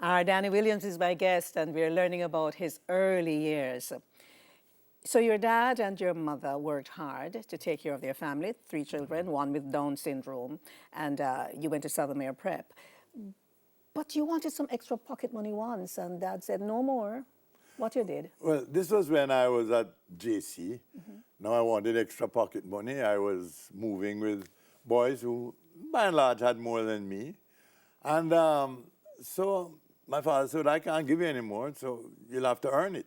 Danny Williams is my guest, and we're learning about his early years. So your dad and your mother worked hard to take care of their family, 3 children, one with Down syndrome, and you went to Southern Prep. But you wanted some extra pocket money once, and Dad said, no more. What you did? Well, this was when I was at JC. Now I wanted extra pocket money. I was moving with boys who, by and large, had more than me. And so my father said, I can't give you any more, so you'll have to earn it.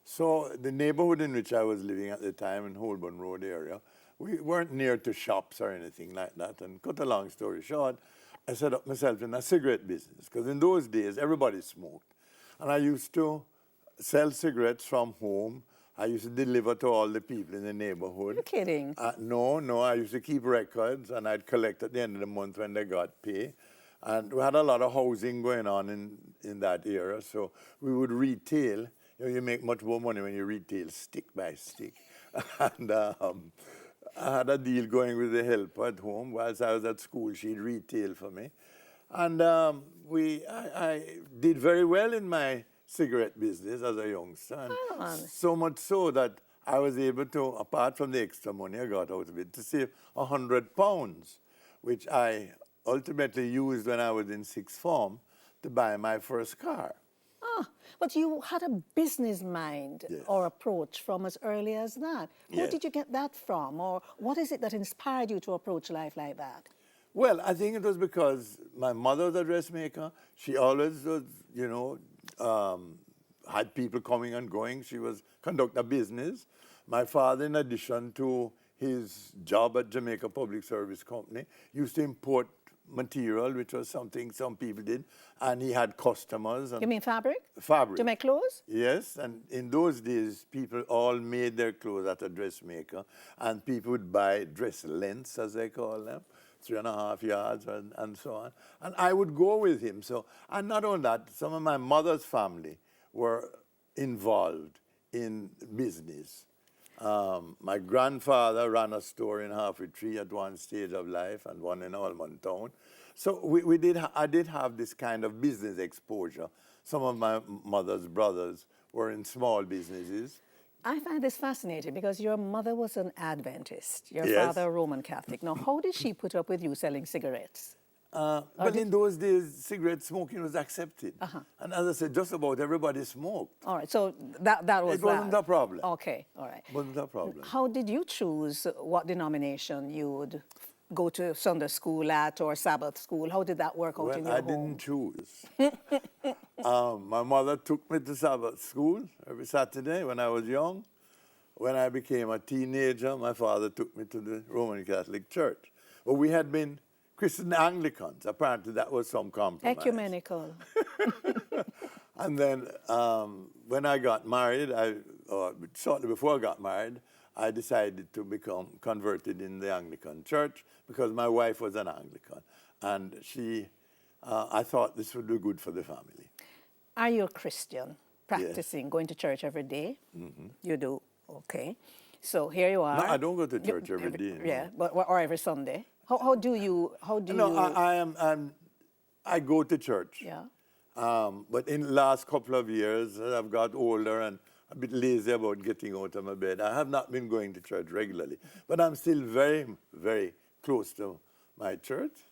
So the neighborhood in which I was living at the time, in Holborn Road area, we weren't near to shops or anything like that. And cut a long story short, I set up myself in a cigarette business, because in those days, everybody smoked. And I used to sell cigarettes from home. I used to deliver to all the people in the neighborhood. You're kidding. No, I used to keep records, and I'd collect at the end of the month when they got pay. And we had a lot of housing going on in that era, so we would retail. You make much more money when you retail stick by stick. And I had a deal going with the helper at home. Whilst I was at school, she'd retail for me. And I did very well in my cigarette business as a youngster. And so much so that I was able to, apart from the extra money I got out of it, to save £100, which I ultimately used when I was in sixth form to buy my first car. But you had a business mind or approach from as early as that. Where did you get that from? Or what is it that inspired you to approach life like that? Well, I think it was because my mother was a dressmaker. She always was, had people coming and going. She was conducting a business. My father, in addition to his job at Jamaica Public Service Company, used to import material, which was something some people did, and he had customers. And you mean fabric? Fabric. To make clothes? Yes, and in those days, people all made their clothes at a dressmaker, and people would buy dress lengths, as they call them, 3.5 yards and so on. And I would go with him. So, and not only that, some of my mother's family were involved in business. My grandfather ran a store in Halfway Tree at one stage of life and one in Almond Town. So I did have this kind of business exposure. Some of my mother's brothers were in small businesses. I find this fascinating because your mother was an Adventist, your Yes. father a Roman Catholic. Now, how did she put up with you selling cigarettes? But in those days, cigarette smoking was accepted. And as I said, just about everybody smoked. All right, so that was It wasn't a problem. Okay, all right. It wasn't a problem. How did you choose what denomination you would go to Sunday school at or Sabbath school? How did that work out in your I home? didn't choose. My mother took me to Sabbath school every Saturday when I was young. When I became a teenager, my father took me to the Roman Catholic Church. But we had been Christian Anglicans. Apparently that was some compromise. Ecumenical. And then when I got married, shortly before I got married, I decided to become converted in the Anglican Church because my wife was an Anglican. And I thought this would be good for the family. Are you a Christian, practicing, going to church every day? You do? Okay. So here you are. No, I don't go to church every day. Yeah, or every Sunday. How do you? I go to church. Yeah. But in the last couple of years, as I've got older and a bit lazy about getting out of my bed, I have not been going to church regularly. But I'm still very, very close to my church,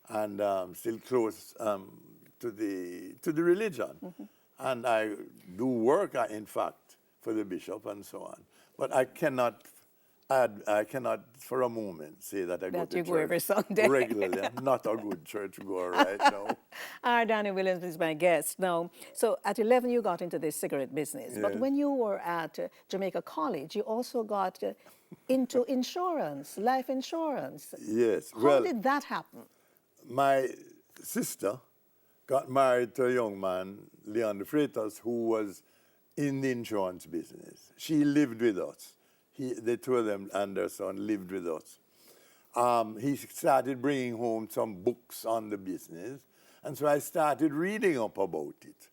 and still close to the religion. And I do work, in fact, for the bishop and so on. But I cannot for a moment say that I go to church every Sunday. regularly. I'm not a good church goer right now. Danny Williams is my guest. Now, so at 11 you got into this cigarette business, but when you were at Jamaica College, you also got into insurance, life insurance. Yes. How did that happen? My sister got married to a young man, Leon de Freitas, who was in the insurance business. She lived with us. The two of them and their son lived with us. He started bringing home some books on the business, and so I started reading up about it,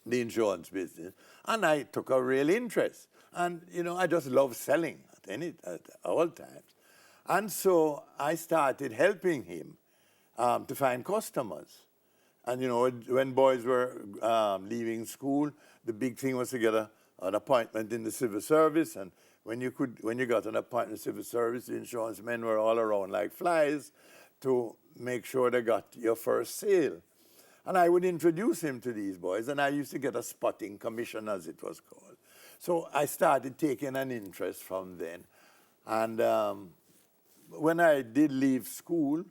the insurance business, and I took a real interest. And, I just love selling at all times. And so I started helping him to find customers. And you know, when boys were leaving school, the big thing was to get an appointment in the civil service. And when you got an appointment in the civil service, the insurance men were all around like flies to make sure they got your first sale. And I would introduce him to these boys, and I used to get a spotting commission, as it was called. So I started taking an interest from then. And when I did leave school,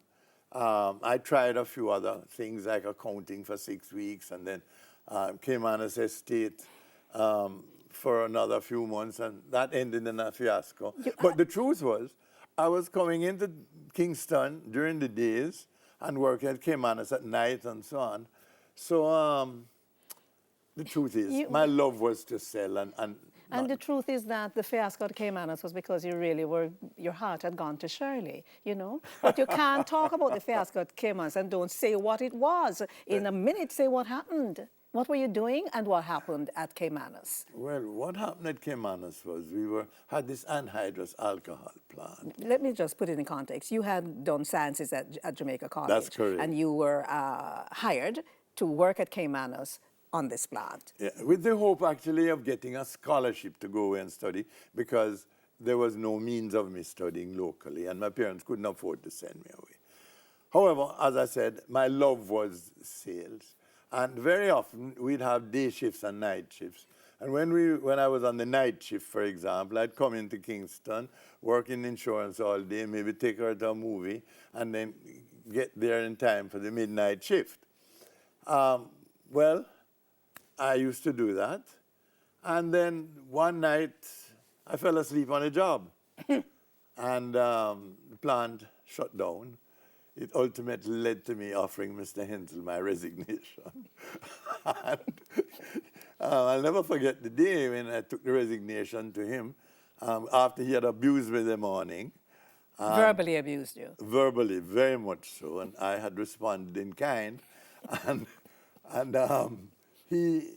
I tried a few other things like accounting for 6 weeks, and then came on as estate for another few months, and that ended in a fiasco. But the truth was, I was coming into Kingston during the days and working at Caymanas at night and so on. So the truth is, my love was to sell and the truth is that the fiasco at Caymanas was because you really were, your heart had gone to Shirley, you know? But you can't talk about the fiasco at Caymanas and don't say what it was. In a minute, say what happened. What were you doing and what happened at Caymanas? Well, what happened at Caymanas was we had this anhydrous alcohol plant. Let me just put it in context. You had done sciences at Jamaica College. That's correct. And you were hired to work at Caymanas on this plant. Yeah, with the hope actually of getting a scholarship to go away and study, because there was no means of me studying locally and my parents couldn't afford to send me away. However, as I said, my love was sales. And very often we'd have day shifts and night shifts. And when I was on the night shift, for example, I'd come into Kingston, work in insurance all day, maybe take her to a movie, and then get there in time for the midnight shift. Well, I used to do that. And then one night, I fell asleep on a job. And the plant shut down. It ultimately led to me offering Mr. Hensel my resignation. And, I'll never forget the day when I took the resignation to him after he had abused me the morning. Verbally abused you? Verbally, very much so, and I had responded in kind. And he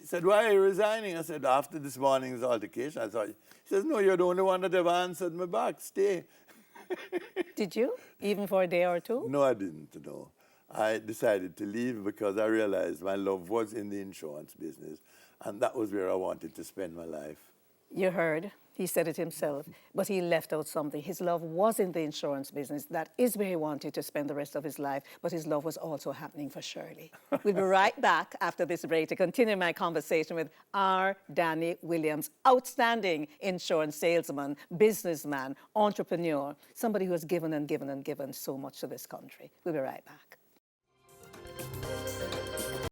said, "Why are you resigning?" I said, "After this morning's altercation." I thought, he says, "No, you're the only one that ever answered me back. Stay." Did you? Even for a day or two? No, I didn't, no. I decided to leave because I realized my love was in the insurance business, and that was where I wanted to spend my life. You heard, he said it himself, but he left out something. His love was in the insurance business. That is where he wanted to spend the rest of his life, but his love was also happening for Shirley. We'll be right back after this break to continue my conversation with R. Danny Williams, outstanding insurance salesman, businessman, entrepreneur, somebody who has given and given and given so much to this country. We'll be right back.